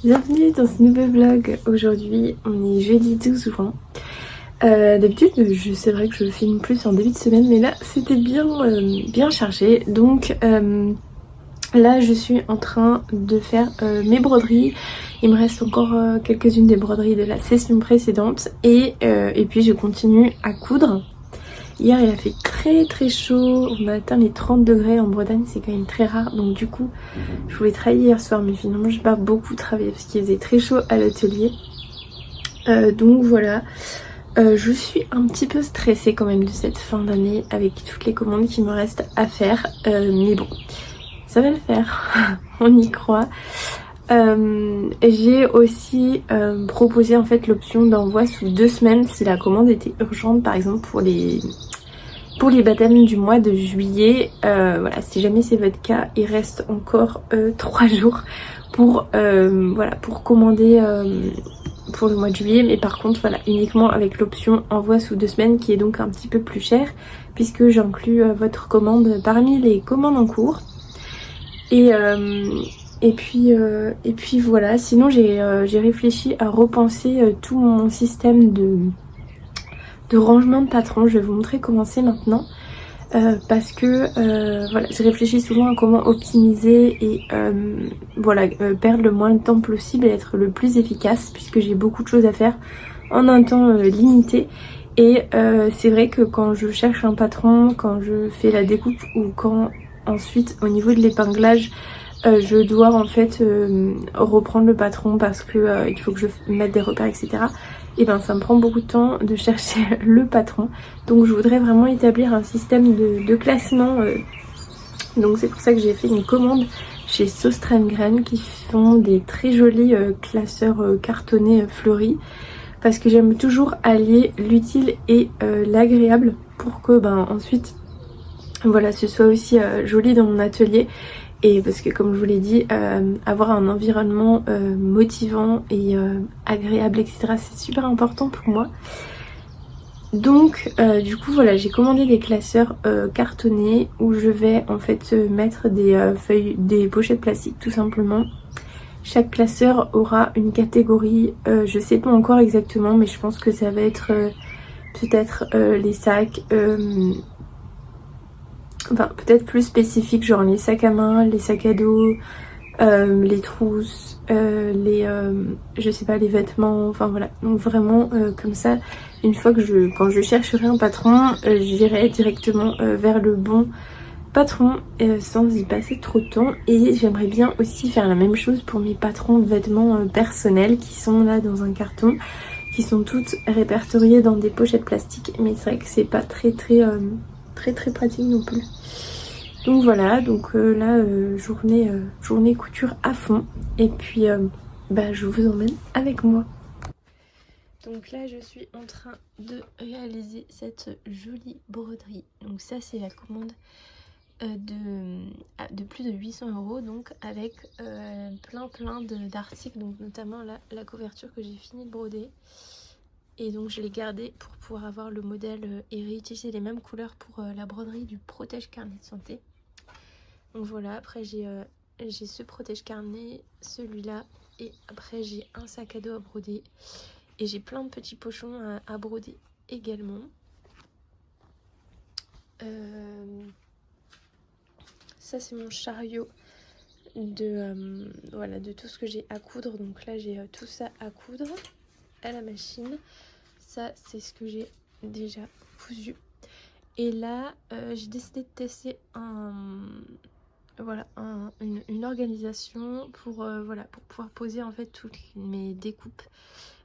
Bienvenue dans ce nouveau vlog. Aujourd'hui on est jeudi 12 juin. D'habitude c'est vrai que je filme plus en début de semaine, mais là c'était bien chargé. Donc là je suis en train de faire mes broderies. Il me reste encore quelques-unes des broderies de la session précédente et puis je continue à coudre. Hier il a fait très chaud, on a atteint les 30 degrés en Bretagne, c'est quand même très rare. Donc du coup je voulais travailler hier soir, mais finalement j'ai pas beaucoup travaillé parce qu'il faisait très chaud à l'atelier. Donc voilà, je suis un petit peu stressée quand même de cette fin d'année avec toutes les commandes qui me restent à faire. Mais bon, ça va le faire, on y croit. J'ai aussi proposé en fait l'option d'envoi sous 2 semaines si la commande était urgente, par exemple pour les baptêmes du mois de juillet. Voilà, si jamais c'est votre cas, il reste encore 3 jours pour, voilà, pour commander pour le mois de juillet. Mais par contre, voilà, uniquement avec l'option envoi sous 2 semaines qui est donc un petit peu plus cher puisque j'inclus votre commande parmi les commandes en cours. Et, et puis voilà, sinon j'ai réfléchi à repenser tout mon système de rangement de patron. Je vais vous montrer comment c'est maintenant. Parce que voilà, je réfléchis souvent à comment optimiser et voilà, perdre le moins de temps possible et être le plus efficace puisque j'ai beaucoup de choses à faire en un temps limité. Et c'est vrai que quand je cherche un patron, quand je fais la découpe ou quand ensuite au niveau de l'épinglage je dois en fait reprendre le patron parce que il faut que je mette des repères, etc. Et ben ça me prend beaucoup de temps de chercher le patron. Donc je voudrais vraiment établir un système de classement. Donc c'est pour ça que j'ai fait une commande chez Sostrengren qui font des très jolis classeurs cartonnés fleuris. Parce que j'aime toujours allier l'utile et l'agréable pour que ben ensuite voilà ce soit aussi joli dans mon atelier. Et parce que comme je vous l'ai dit, avoir un environnement motivant et agréable, etc. c'est super important pour moi. Donc du coup voilà, j'ai commandé des classeurs cartonnés où je vais en fait mettre des feuilles, des pochettes plastiques tout simplement. Chaque classeur aura une catégorie, je sais pas encore exactement, mais je pense que ça va être peut-être les sacs, enfin peut-être plus spécifique, genre les sacs à main, les sacs à dos, les trousses, je sais pas, les vêtements, enfin voilà. Donc vraiment comme ça, une fois que quand je chercherai un patron, j'irai directement vers le bon patron sans y passer trop de temps. Et j'aimerais bien aussi faire la même chose pour mes patrons de vêtements personnels qui sont là dans un carton, qui sont toutes répertoriées dans des pochettes plastiques. Mais c'est vrai que c'est pas très pratique non plus. Donc voilà, donc là journée couture à fond et puis bah, je vous emmène avec moi. Donc là je suis en train de réaliser cette jolie broderie. Donc ça c'est la commande de plus de 800 € donc avec plein d'articles, donc notamment là, la couverture que j'ai fini de broder. Et donc je l'ai gardée pour pouvoir avoir le modèle et réutiliser les mêmes couleurs pour la broderie du protège carnet de santé. Donc voilà, après j'ai ce protège-carnet, celui-là, et après j'ai un sac à dos à broder. Et j'ai plein de petits pochons à broder également. Ça c'est mon chariot voilà, de tout ce que j'ai à coudre. Donc là j'ai tout ça à coudre à la machine. Ça c'est ce que j'ai déjà cousu. Et là j'ai décidé de tester voilà, une organisation pour, voilà, pour pouvoir poser en fait toutes mes découpes,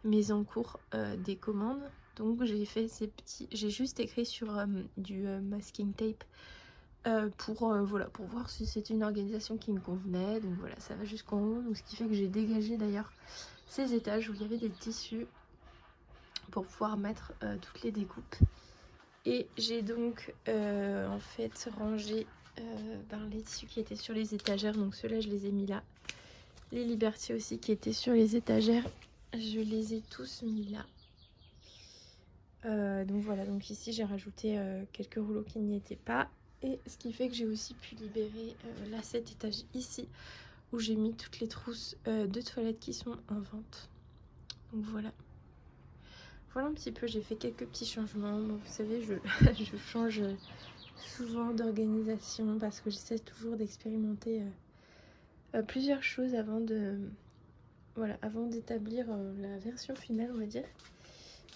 mes encours des commandes. Donc j'ai fait j'ai juste écrit sur du masking tape pour, voilà, pour voir si c'était une organisation qui me convenait. Donc voilà, ça va jusqu'en haut, donc ce qui fait que j'ai dégagé d'ailleurs ces étages où il y avait des tissus pour pouvoir mettre toutes les découpes. Et j'ai donc en fait rangé les tissus qui étaient sur les étagères. Donc ceux-là je les ai mis là. Les Liberty aussi qui étaient sur les étagères, je les ai tous mis là. Donc voilà, donc ici j'ai rajouté quelques rouleaux qui n'y étaient pas. Et ce qui fait que j'ai aussi pu libérer là cet étage ici où j'ai mis toutes les trousses de toilette qui sont en vente. Donc voilà. Voilà un petit peu, j'ai fait quelques petits changements. Bon, vous savez, je change souvent d'organisation parce que j'essaie toujours d'expérimenter plusieurs choses avant de... Voilà, avant d'établir la version finale, on va dire.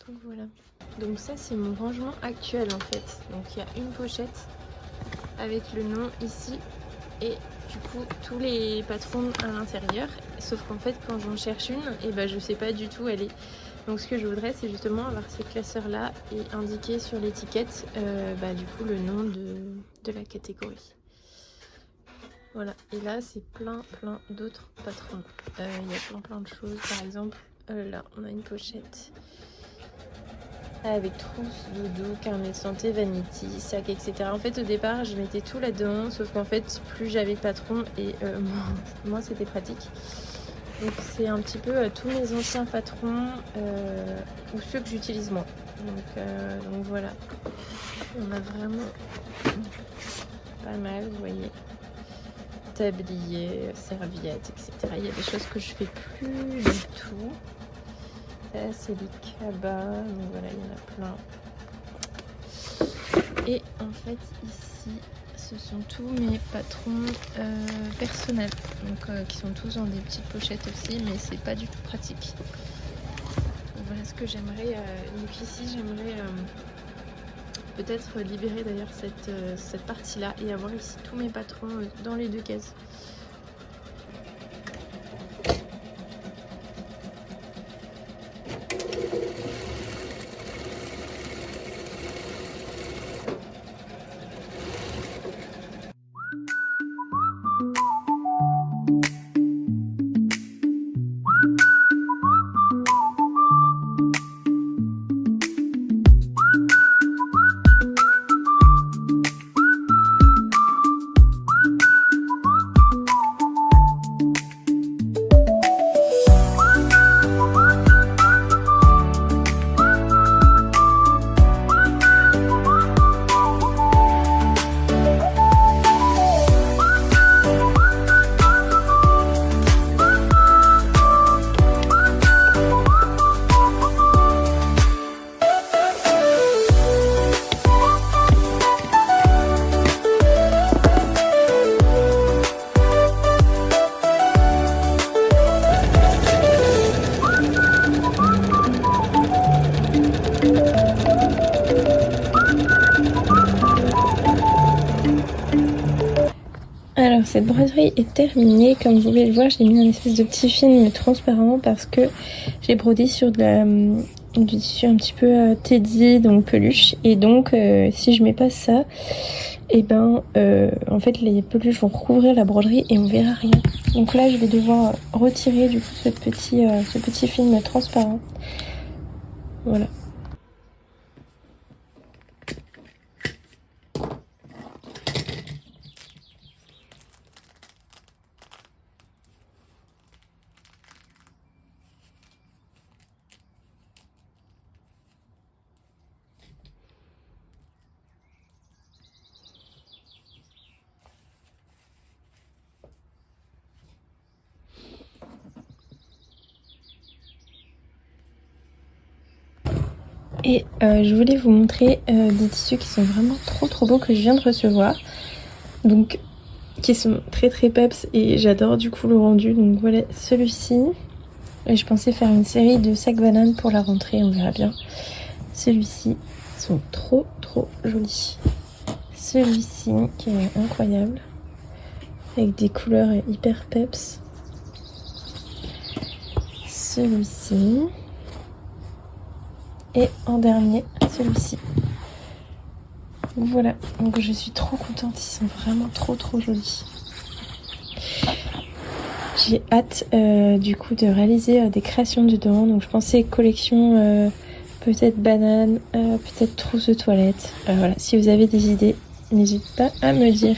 Donc voilà. Donc ça, c'est mon rangement actuel en fait. Donc il y a une pochette avec le nom ici et du coup tous les patrons à l'intérieur. Sauf qu'en fait, quand j'en cherche une, et ben je sais pas du tout où elle est. Donc ce que je voudrais, c'est justement avoir ces classeurs-là et indiquer sur l'étiquette du coup le nom de la catégorie. Voilà, et là c'est plein d'autres patrons. Il y a plein de choses. Par exemple, là on a une pochette avec trousse, doudou, carnet de santé, vanity, sac, etc. En fait au départ je mettais tout là-dedans, sauf qu'en fait plus j'avais de patrons et moins c'était pratique. Donc c'est un petit peu tous mes anciens patrons ou ceux que j'utilise moins. Donc voilà, on a vraiment pas mal, vous voyez. Tablier, serviettes, etc. Il y a des choses que je fais plus du tout. Ça c'est les cabas, donc voilà, il y en a plein. Et en fait ici, ce sont tous mes patrons personnels, donc qui sont tous dans des petites pochettes aussi, mais c'est pas du tout pratique. Donc voilà ce que j'aimerais. Donc ici j'aimerais peut-être libérer d'ailleurs cette partie-là et avoir ici tous mes patrons dans les deux cases. Alors cette broderie est terminée, comme vous pouvez le voir j'ai mis un espèce de petit film transparent parce que j'ai brodé sur du tissu un petit peu teddy, donc peluche, et donc si je mets pas ça, et en fait les peluches vont recouvrir la broderie et on verra rien. Donc là je vais devoir retirer du coup ce petit film transparent. Voilà. Et je voulais vous montrer des tissus qui sont vraiment trop beaux que je viens de recevoir. Donc qui sont très peps et j'adore du coup le rendu. Donc voilà celui-ci. Et je pensais faire une série de sacs bananes pour la rentrée, on verra bien. Celui-ci, ils sont trop jolis. Celui-ci qui est incroyable. Avec des couleurs hyper peps. Celui-ci. Et en dernier, celui-ci. Voilà, donc je suis trop contente, ils sont vraiment trop jolis. J'ai hâte du coup de réaliser des créations dedans. Donc je pensais collection peut-être banane, peut-être trousse de toilette. Voilà, si vous avez des idées, n'hésitez pas à me dire.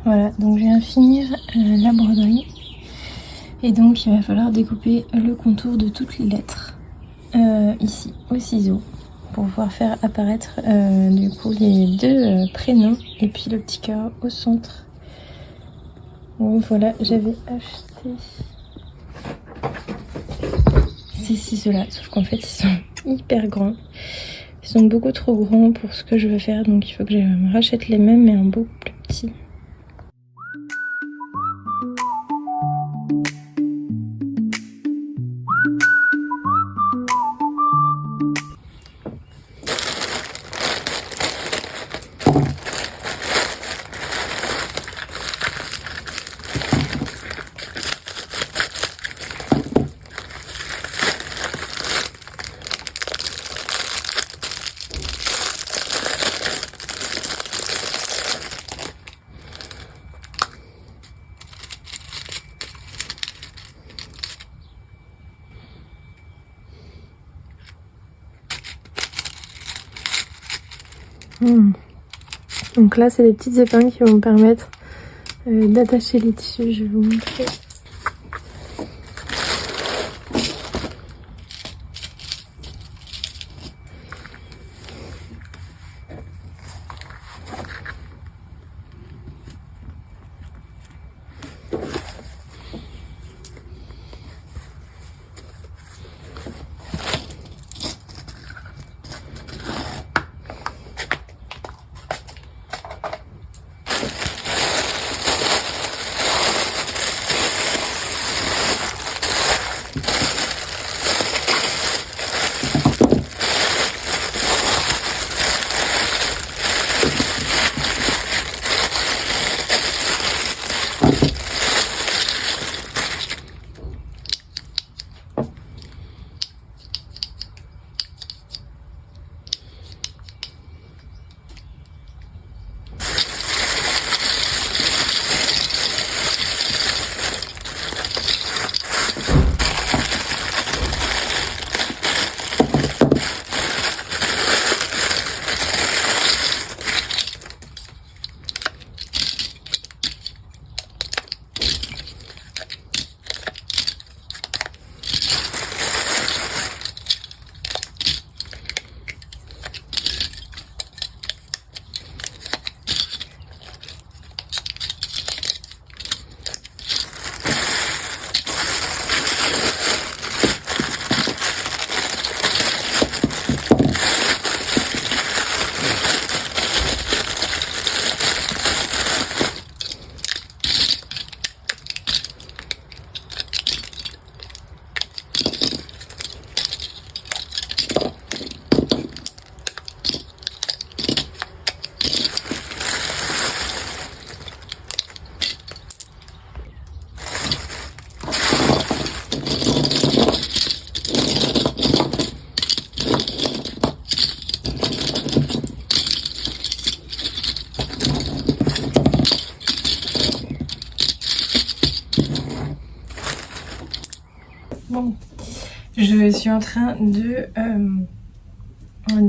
Voilà, donc je viens finir la broderie. Et donc il va falloir découper le contour de toutes les lettres ici au ciseau pour pouvoir faire apparaître du coup les deux prénoms et puis le petit cœur au centre. Donc voilà, j'avais acheté ces ciseaux-là, sauf qu'en fait ils sont hyper grands. Ils sont beaucoup trop grands pour ce que je veux faire, donc il faut que je me rachète les mêmes mais un beaucoup plus petit. Donc là c'est des petites épingles qui vont me permettre d'attacher les tissus, je vais vous montrer. Bon, je suis en train de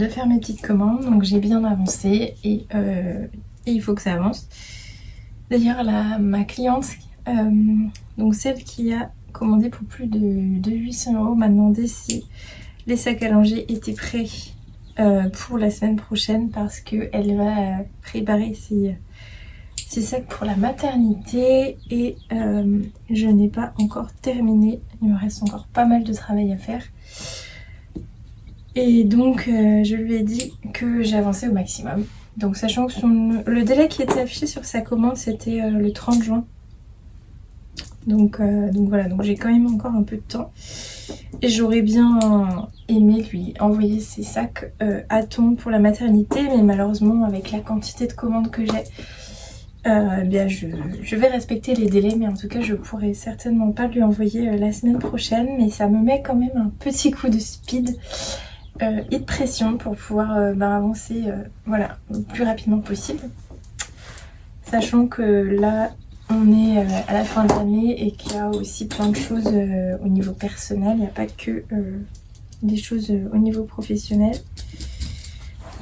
faire mes petites commandes, donc j'ai bien avancé et il faut que ça avance. D'ailleurs ma cliente, donc celle qui a commandé pour plus de 800 € m'a demandé si les sacs à langer étaient prêts pour la semaine prochaine parce qu'elle va préparer ses sacs pour la maternité et je n'ai pas encore terminé, il me reste encore pas mal de travail à faire. Et donc je lui ai dit que j'avançais au maximum. Donc sachant que le délai qui était affiché sur sa commande c'était le 30 juin. Donc voilà, donc j'ai quand même encore un peu de temps. Et j'aurais bien aimé lui envoyer ses sacs à temps pour la maternité. Mais malheureusement avec la quantité de commandes que j'ai, bien je vais respecter les délais. Mais en tout cas je pourrais certainement pas lui envoyer la semaine prochaine. Mais ça me met quand même un petit coup de speed et de pression pour pouvoir avancer voilà, le plus rapidement possible. Sachant que là on est à la fin de l'année et qu'il y a aussi plein de choses au niveau personnel, il n'y a pas que des choses au niveau professionnel.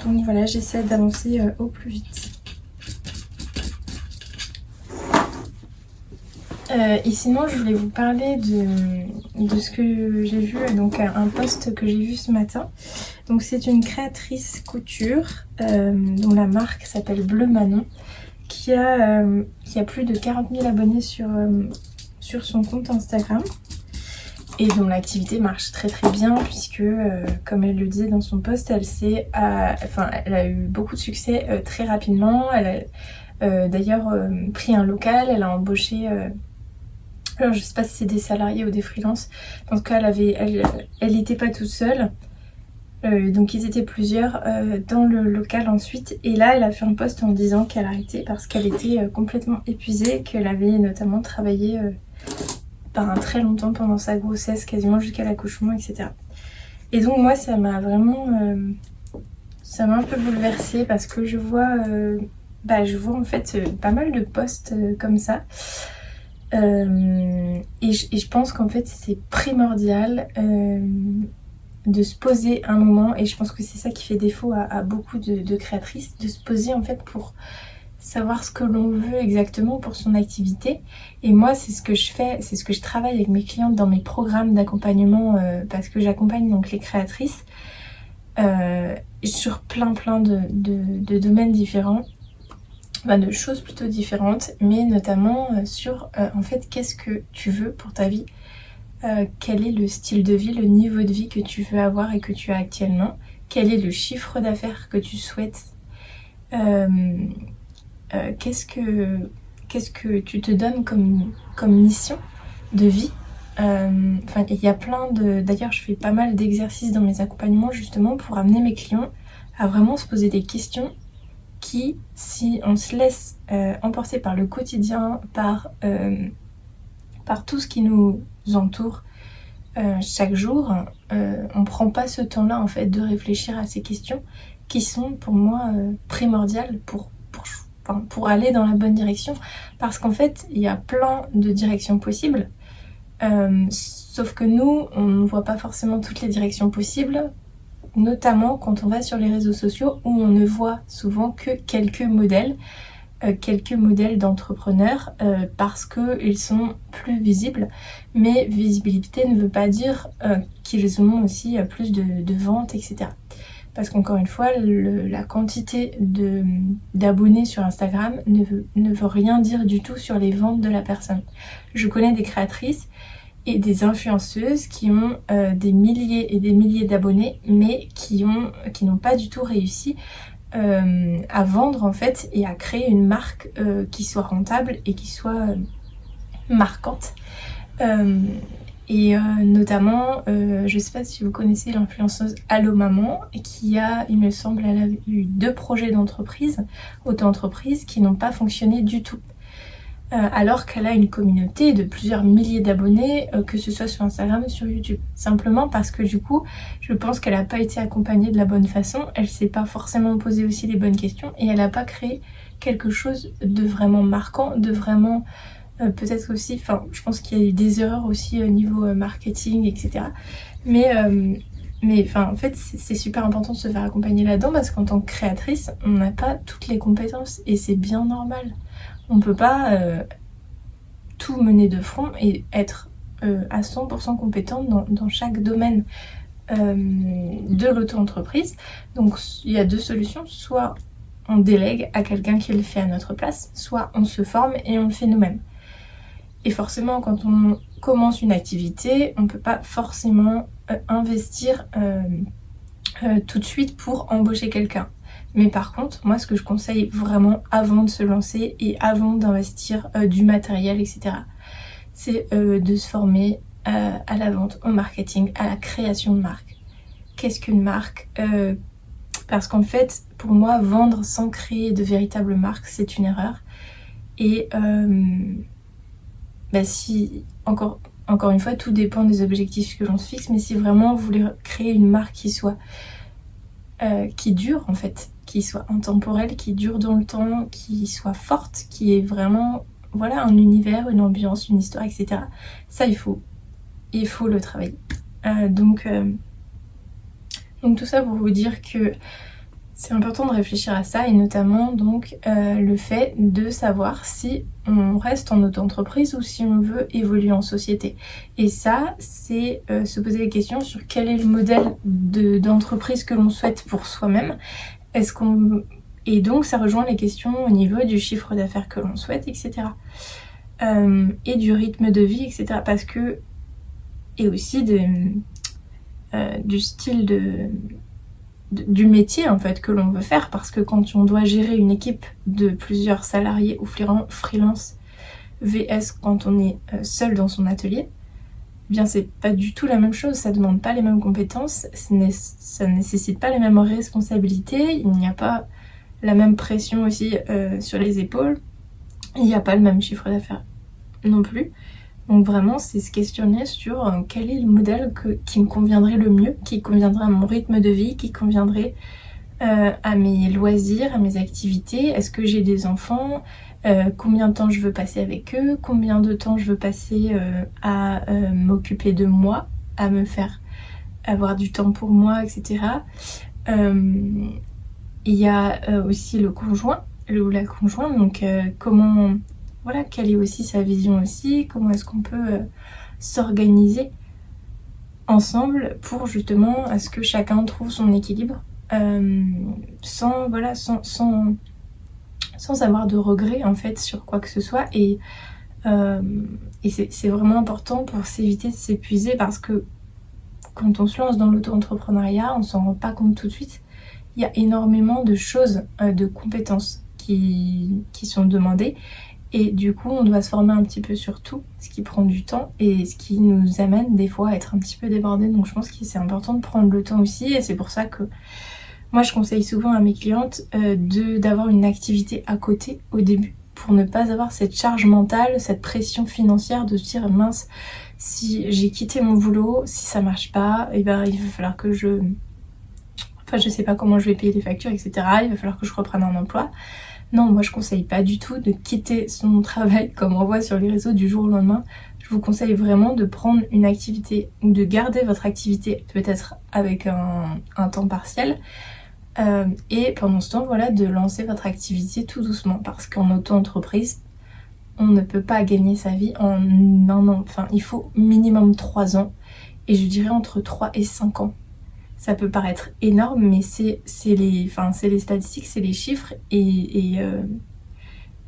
Donc voilà, j'essaie d'avancer au plus vite. Et sinon je voulais vous parler de ce que j'ai vu, donc un post que j'ai vu ce matin. Donc c'est une créatrice couture dont la marque s'appelle Bleu Manon, qui a plus de 40 000 abonnés sur son compte Instagram et dont l'activité marche très très bien puisque comme elle le disait dans son post, elle a eu beaucoup de succès très rapidement. Elle a d'ailleurs pris un local, elle a embauché alors je sais pas si c'est des salariés ou des freelances, en tout cas elle n'était pas toute seule. Donc ils étaient plusieurs dans le local ensuite, et là elle a fait un post en disant qu'elle arrêtait parce qu'elle était complètement épuisée, qu'elle avait notamment travaillé très longtemps pendant sa grossesse, quasiment jusqu'à l'accouchement, etc. Et donc moi ça m'a vraiment ça m'a un peu bouleversée parce que je vois en fait pas mal de posts comme ça. Et je pense qu'en fait c'est primordial de se poser un moment, et je pense que c'est ça qui fait défaut à beaucoup de créatrices, de se poser en fait pour savoir ce que l'on veut exactement pour son activité. Et moi c'est ce que je fais, c'est ce que je travaille avec mes clientes dans mes programmes d'accompagnement, parce que j'accompagne donc les créatrices sur plein de domaines différents, enfin, de choses plutôt différentes, mais notamment sur en fait qu'est-ce que tu veux pour ta vie, quel est le style de vie, le niveau de vie que tu veux avoir et que tu as actuellement, quel est le chiffre d'affaires que tu souhaites, qu'est-ce que tu te donnes comme mission de vie. Enfin, il y a plein de... D'ailleurs, je fais pas mal d'exercices dans mes accompagnements justement pour amener mes clients à vraiment se poser des questions qui, si on se laisse emporter par le quotidien, par tout ce qui nous entoure chaque jour, on prend pas ce temps-là en fait de réfléchir à ces questions qui sont pour moi primordiales pour aller dans la bonne direction, parce qu'en fait il y a plein de directions possibles, sauf que nous on ne voit pas forcément toutes les directions possibles, notamment quand on va sur les réseaux sociaux où on ne voit souvent que quelques modèles d'entrepreneurs, parce qu'ils sont plus visibles, mais visibilité ne veut pas dire qu'ils ont aussi plus de ventes, etc. Parce qu'encore une fois, la quantité d'abonnés sur Instagram ne veut rien dire du tout sur les ventes de la personne. Je connais des créatrices et des influenceuses qui ont des milliers et des milliers d'abonnés, mais qui n'ont pas du tout réussi à vendre en fait et à créer une marque qui soit rentable et qui soit marquante. Notamment, je sais pas si vous connaissez l'influenceuse Allo Maman, et qui a, il me semble, elle a eu 2 projets d'entreprise, auto-entreprise, qui n'ont pas fonctionné du tout. Alors qu'elle a une communauté de plusieurs milliers d'abonnés, que ce soit sur Instagram ou sur YouTube. Simplement parce que du coup, je pense qu'elle n'a pas été accompagnée de la bonne façon, elle s'est pas forcément posé aussi les bonnes questions, et elle n'a pas créé quelque chose de vraiment marquant, de vraiment... peut-être aussi, enfin je pense qu'il y a eu des erreurs aussi au niveau marketing, etc. Mais enfin en fait c'est super important de se faire accompagner là-dedans, parce qu'en tant que créatrice, on n'a pas toutes les compétences et c'est bien normal. On peut pas tout mener de front et être à 100% compétente dans chaque domaine de l'auto-entreprise. Donc il y a 2 solutions, soit on délègue à quelqu'un qui le fait à notre place, soit on se forme et on le fait nous-mêmes. Et forcément, quand on commence une activité, on ne peut pas forcément investir tout de suite pour embaucher quelqu'un. Mais par contre, moi ce que je conseille vraiment avant de se lancer et avant d'investir du matériel, etc., c'est de se former à la vente, au marketing, à la création de marque. Qu'est-ce qu'une marque ? Parce qu'en fait, pour moi, vendre sans créer de véritable marque, c'est une erreur. Et... si, encore une fois, tout dépend des objectifs que l'on se fixe, mais si vraiment vous voulez créer une marque qui dure en fait, qui soit intemporelle, qui dure dans le temps, qui soit forte, qui ait vraiment un univers, une ambiance, une histoire, etc. Ça, il faut le travailler. Donc tout ça pour vous dire que c'est important de réfléchir à ça, et notamment donc le fait de savoir si on reste en auto-entreprise ou si on veut évoluer en société. Et ça, c'est se poser les questions sur quel est le modèle d'entreprise que l'on souhaite pour soi-même. Et donc ça rejoint les questions au niveau du chiffre d'affaires que l'on souhaite, etc. Et du rythme de vie, etc. Et aussi du style du métier en fait que l'on veut faire, parce que quand on doit gérer une équipe de plusieurs salariés ou freelance vs quand on est seul dans son atelier, eh bien c'est pas du tout la même chose, ça demande pas les mêmes compétences, ça nécessite pas les mêmes responsabilités, il n'y a pas la même pression aussi sur les épaules, il n'y a pas le même chiffre d'affaires non plus. Donc vraiment, c'est se questionner sur quel est le modèle qui me conviendrait le mieux, qui conviendrait à mon rythme de vie, qui conviendrait à mes loisirs, à mes activités. Est-ce que j'ai des enfants ? Combien de temps je veux passer avec eux ? Combien de temps je veux passer à m'occuper de moi, à me faire avoir du temps pour moi, etc. Il y a aussi le conjoint, le ou la conjointe, donc comment, voilà, quelle est aussi sa vision aussi, comment est-ce qu'on peut s'organiser ensemble pour justement à ce que chacun trouve son équilibre sans, voilà, sans avoir de regrets en fait sur quoi que ce soit. Et c'est vraiment important pour s'éviter de s'épuiser parce que quand on se lance dans l'auto-entrepreneuriat, on s'en rend pas compte tout de suite. Il y a énormément de choses, de compétences qui sont demandées. Et du coup, on doit se former un petit peu sur tout, ce qui prend du temps et ce qui nous amène des fois à être un petit peu débordés. Donc je pense que c'est important de prendre le temps aussi. Et c'est pour ça que moi, je conseille souvent à mes clientes d'avoir une activité à côté au début pour ne pas avoir cette charge mentale, cette pression financière de se dire mince, si j'ai quitté mon boulot, si ça marche pas, et ben il va falloir que enfin je sais pas comment je vais payer les factures, etc. Il va falloir que je reprenne un emploi. Non, moi je conseille pas du tout de quitter son travail comme on voit sur les réseaux du jour au lendemain. Je vous conseille vraiment de prendre une activité ou de garder votre activité peut-être avec un temps partiel. Et pendant ce temps, voilà, de lancer votre activité tout doucement parce qu'en auto-entreprise, on ne peut pas gagner sa vie en un an. Enfin, il faut minimum 3 ans et je dirais entre 3 et 5 ans. Ça peut paraître énorme, mais c'est les statistiques, c'est les chiffres et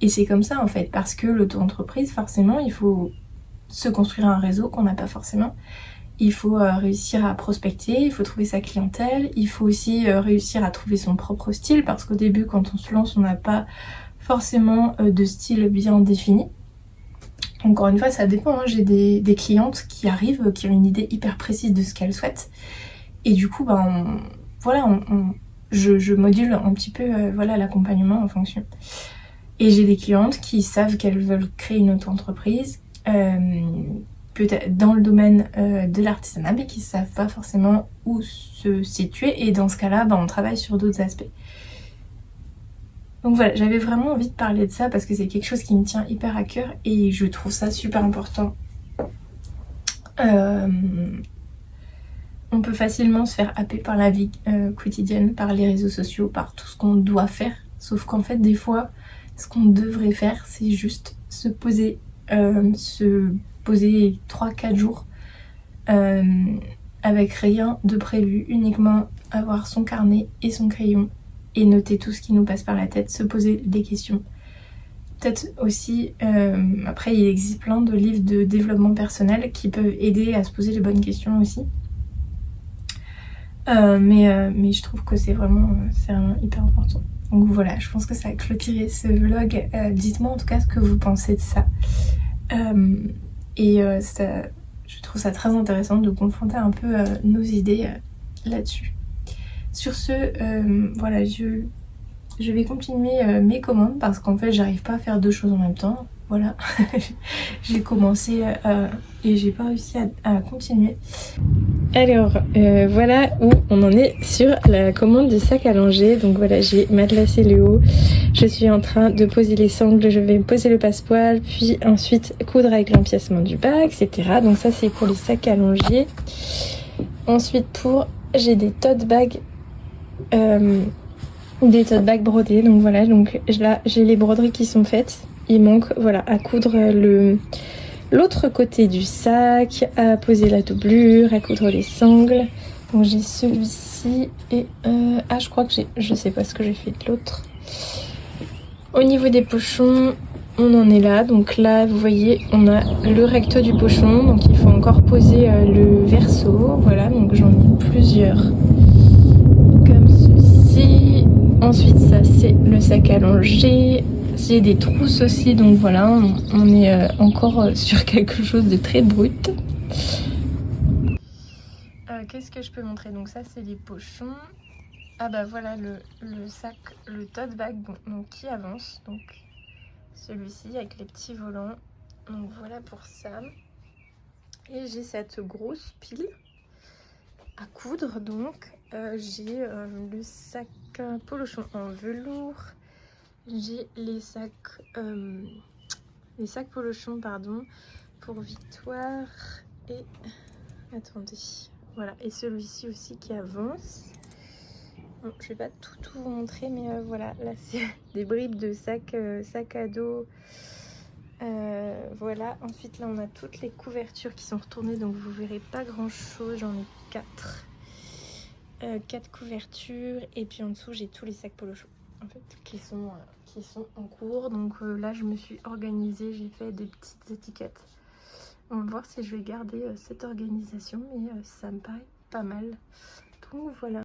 c'est comme ça en fait parce que l'auto-entreprise, forcément, il faut se construire un réseau qu'on n'a pas forcément. Il faut réussir à prospecter, il faut trouver sa clientèle, il faut aussi réussir à trouver son propre style parce qu'au début quand on se lance on n'a pas forcément de style bien défini. Encore une fois ça dépend, hein. J'ai des clientes qui arrivent, qui ont une idée hyper précise de ce qu'elles souhaitent et du coup je module un petit peu voilà, l'accompagnement en fonction. Et j'ai des clientes qui savent qu'elles veulent créer une auto-entreprise, peut-être dans le domaine de l'artisanat, mais qui ne savent pas forcément où se situer. Et dans ce cas-là, on travaille sur d'autres aspects. Donc voilà, j'avais vraiment envie de parler de ça parce que c'est quelque chose qui me tient hyper à cœur et je trouve ça super important. On peut facilement se faire happer par la vie quotidienne, par les réseaux sociaux, par tout ce qu'on doit faire. Sauf qu'en fait, des fois, ce qu'on devrait faire, c'est juste se poser 3-4 jours avec rien de prévu, uniquement avoir son carnet et son crayon et noter tout ce qui nous passe par la tête, se poser des questions. Peut-être aussi, après il existe plein de livres de développement personnel qui peuvent aider à se poser les bonnes questions aussi. Mais je trouve que c'est vraiment hyper important. Donc voilà, je pense que ça a clôturé ce vlog. Dites-moi en tout cas ce que vous pensez de ça. Je trouve ça très intéressant de confronter un peu nos idées là-dessus. Sur ce, voilà, je vais continuer mes commandes parce qu'en fait j'arrive pas à faire 2 choses en même temps. Voilà, j'ai commencé et j'ai pas réussi à continuer. Alors voilà où on en est sur la commande du sac à langer. Donc voilà, j'ai matelassé le haut, je suis en train de poser les sangles, je vais poser le passepoil, puis ensuite coudre avec l'empiècement du bas, etc. Donc ça c'est pour les sacs à langer. Ensuite j'ai des tote bags brodés. Donc voilà, donc là j'ai les broderies qui sont faites. Il manque voilà à coudre l'autre côté du sac, à poser la doublure, à coudre les sangles. Donc j'ai celui-ci et je crois que je sais pas ce que j'ai fait de l'autre. Au niveau des pochons, on en est là. Donc là vous voyez on a le recto du pochon, donc il faut encore poser le verso. Voilà, donc j'en ai plusieurs comme ceci. Ensuite ça c'est le sac à langer. J'ai des trousses aussi, donc voilà, on est encore sur quelque chose de très brut. Qu'est-ce que je peux montrer? Donc ça c'est les pochons. Ah bah voilà le sac, le tote bag donc, qui avance. Donc celui-ci avec les petits volants. Donc voilà pour ça. Et j'ai cette grosse pile à coudre. Donc j'ai le sac polochon en velours. J'ai les sacs polochon pardon pour Victoire et attendez Voilà, et celui-ci aussi qui avance. Bon, je vais pas tout vous montrer, mais voilà, là c'est des bribes de sac à dos. Voilà, ensuite là on a toutes les couvertures qui sont retournées, donc vous verrez pas grand chose, j'en ai 4. 4 couvertures, et puis en dessous j'ai tous les sacs polo chaud en fait qui sont en cours. Donc là je me suis organisée, j'ai fait des petites étiquettes. On va voir si je vais garder cette organisation, mais ça me paraît pas mal. Donc voilà.